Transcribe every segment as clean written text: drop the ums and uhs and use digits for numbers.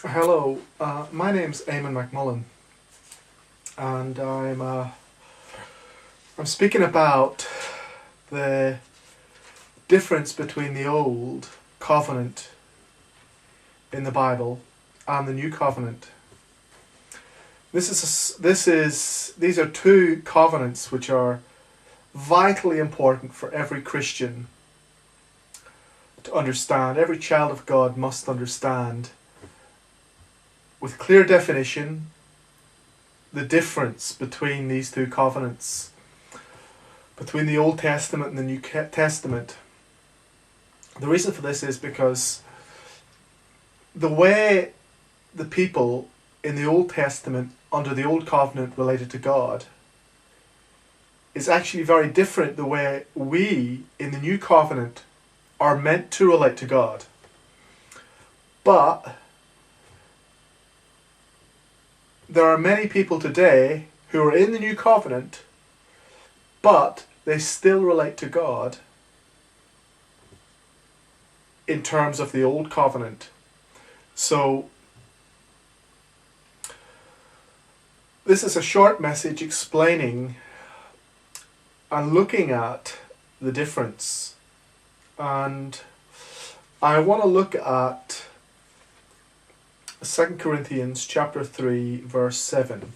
Hello, my name's Eamon McMullen, and I'm speaking about the difference between the old covenant in the Bible and the new covenant. These are two covenants which are vitally important for every Christian to understand. Every child of God must understand with clear definition the difference between these two covenants, between the Old Testament and the New Testament. The reason for this is because the way the people in the Old Testament under the Old Covenant related to God is actually very different the way we in the New Covenant are meant to relate to God. But there are many people today who are in the New Covenant, but they still relate to God in terms of the Old Covenant. So this is a short message explaining and looking at the difference. And I want to look at 2 Corinthians chapter 3 verse 7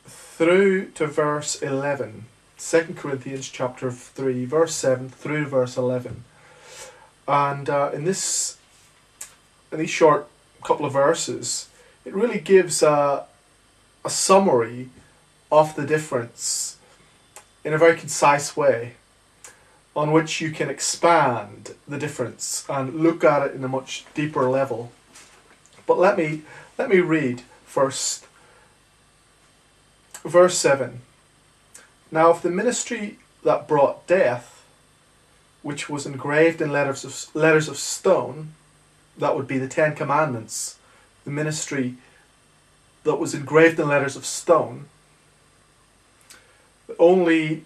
through to verse 11. 2 Corinthians chapter 3 verse 7 through to verse 11. And in these short couple of verses, it really gives a summary of the difference in a very concise way, on which you can expand the difference and look at it in a much deeper level. But let me read first verse 7. Now if the ministry that brought death, which was engraved in letters of stone, that would be the Ten Commandments, the ministry that was engraved in letters of stone, only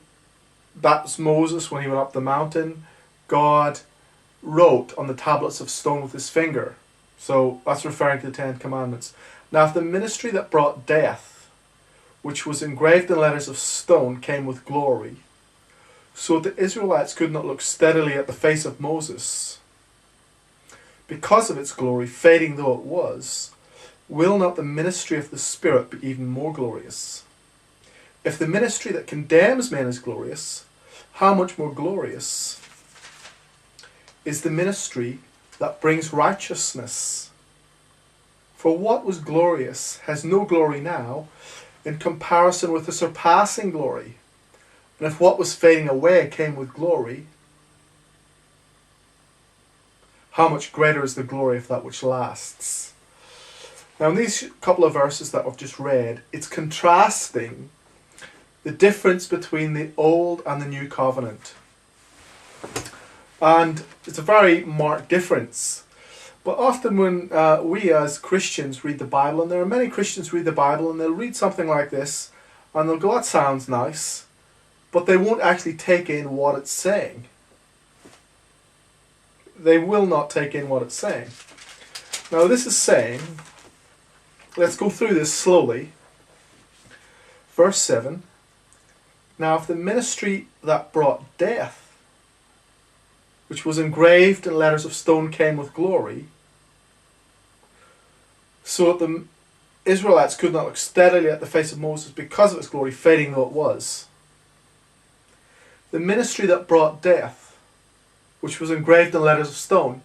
that's Moses when he went up the mountain, God wrote on the tablets of stone with his finger. So that's referring to the Ten Commandments. Now if the ministry that brought death, which was engraved in letters of stone, came with glory, so the Israelites could not look steadily at the face of Moses, because of its glory, fading though it was, will not the ministry of the Spirit be even more glorious? If the ministry that condemns men is glorious, how much more glorious is the ministry that brings righteousness? For what was glorious has no glory now in comparison with the surpassing glory. And if what was fading away came with glory, how much greater is the glory of that which lasts? Now in these couple of verses that I've just read, it's contrasting the difference between the Old and the New Covenant. And it's a very marked difference. But often when we as Christians read the Bible, and there are many Christians read the Bible, and they'll read something like this, and they'll go, that sounds nice, but they won't actually take in what it's saying. They will not take in what it's saying. Now this is saying, let's go through this slowly. Verse 7, now if the ministry that brought death, which was engraved in letters of stone, came with glory, so that the Israelites could not look steadily at the face of Moses because of its glory, fading though it was. The ministry that brought death, which was engraved in letters of stone,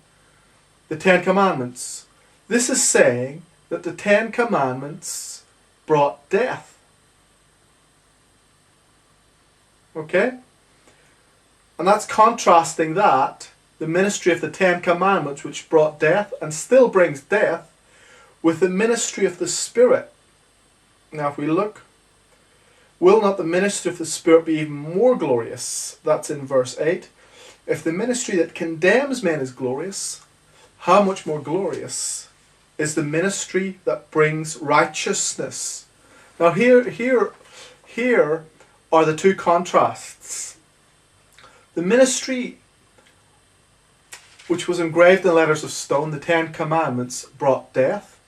the Ten Commandments. This is saying that the Ten Commandments brought death. Okay? And that's contrasting that, the ministry of the Ten Commandments, which brought death and still brings death, with the ministry of the Spirit. Now if we look, will not the ministry of the Spirit be even more glorious? That's in verse 8. If the ministry that condemns men is glorious, how much more glorious is the ministry that brings righteousness? Now here are the two contrasts. The ministry which was engraved in letters of stone, the Ten Commandments, brought death.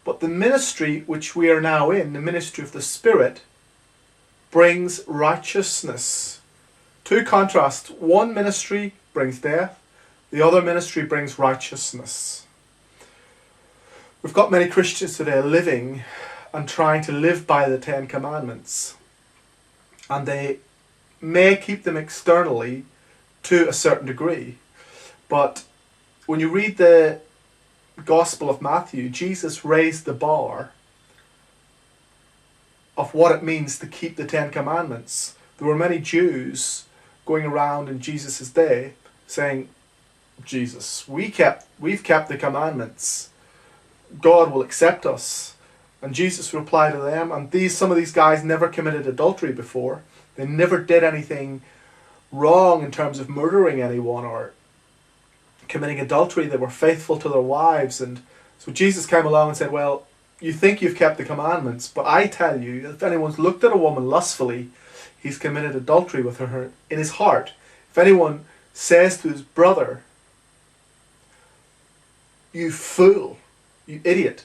But the ministry which we are now in, the ministry of the Spirit, brings righteousness. Two contrasts. One ministry brings death. The other ministry brings righteousness. We've got many Christians today living and trying to live by the Ten Commandments. And they may keep them externally to a certain degree. But when you read the Gospel of Matthew, Jesus raised the bar of what it means to keep the Ten Commandments. There were many Jews going around in Jesus' day saying, Jesus, we've kept the commandments. God will accept us. And Jesus replied to them, and some of these guys never committed adultery before. They never did anything wrong in terms of murdering anyone or committing adultery. They were faithful to their wives. And so Jesus came along and said, well, you think you've kept the commandments, but I tell you, if anyone's looked at a woman lustfully, he's committed adultery with her in his heart. If anyone says to his brother, you fool, you idiot,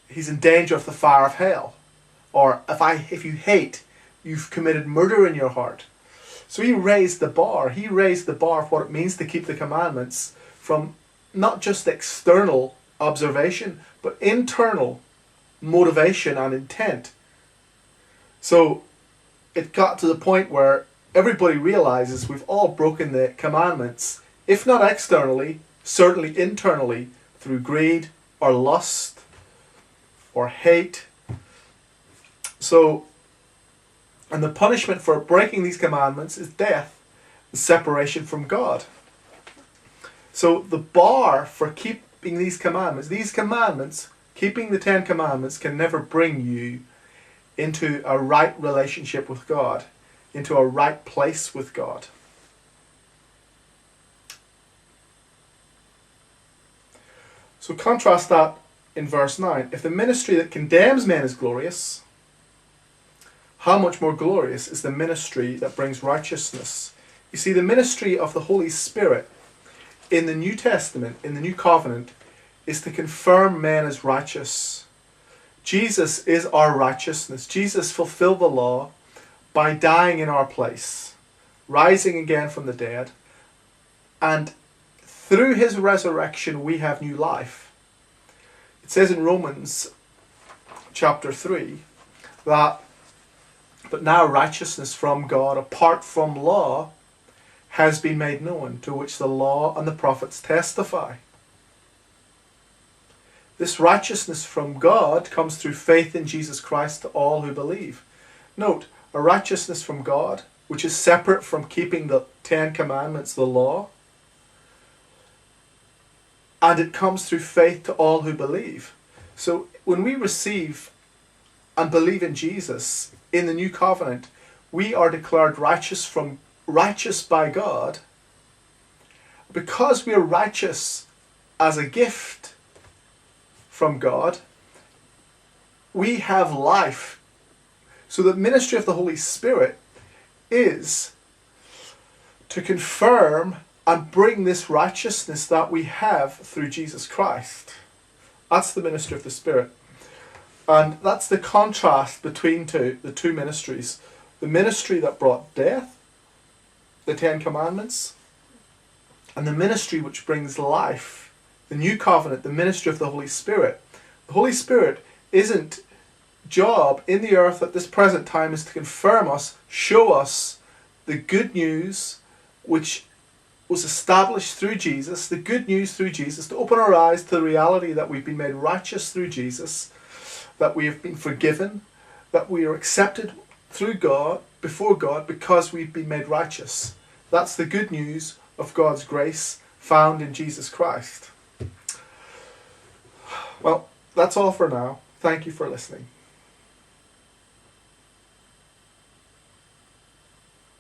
he's in danger of the fire of hell. Or if you hate, you've committed murder in your heart. So he raised the bar. He raised the bar of what it means to keep the commandments from not just external observation, but internal motivation and intent. So it got to the point where everybody realizes we've all broken the commandments, if not externally, certainly internally, through greed or lust or hate. So, and the punishment for breaking these commandments is death and separation from God. So the bar for keeping these commandments, keeping the Ten Commandments, can never bring you into a right relationship with God, into a right place with God. So contrast that in verse 9. If the ministry that condemns men is glorious, how much more glorious is the ministry that brings righteousness? You see, the ministry of the Holy Spirit in the New Testament, in the New Covenant, is to confirm men as righteous. Jesus is our righteousness. Jesus fulfilled the law by dying in our place, rising again from the dead, and through his resurrection we have new life. It says in Romans chapter 3 that, but now righteousness from God apart from law has been made known, to which the law and the prophets testify. This righteousness from God comes through faith in Jesus Christ to all who believe. Note, a righteousness from God, which is separate from keeping the Ten Commandments, the law, and it comes through faith to all who believe. So when we receive and believe in Jesus in the New Covenant, we are declared righteous by God. Because we are righteous as a gift from God, we have life. So the ministry of the Holy Spirit is to confirm and bring this righteousness that we have through Jesus Christ. That's the ministry of the Spirit. And that's the contrast between the two ministries. The ministry that brought death, the Ten Commandments, and the ministry which brings life, the New Covenant, the ministry of the Holy Spirit. The Holy Spirit isn't job in the earth at this present time is to confirm us, show us the good news which was established through Jesus, the good news through Jesus, to open our eyes to the reality that we've been made righteous through Jesus, that we have been forgiven, that we are accepted through God, before God, because we've been made righteous. That's the good news of God's grace found in Jesus Christ. Well, that's all for now. Thank you for listening.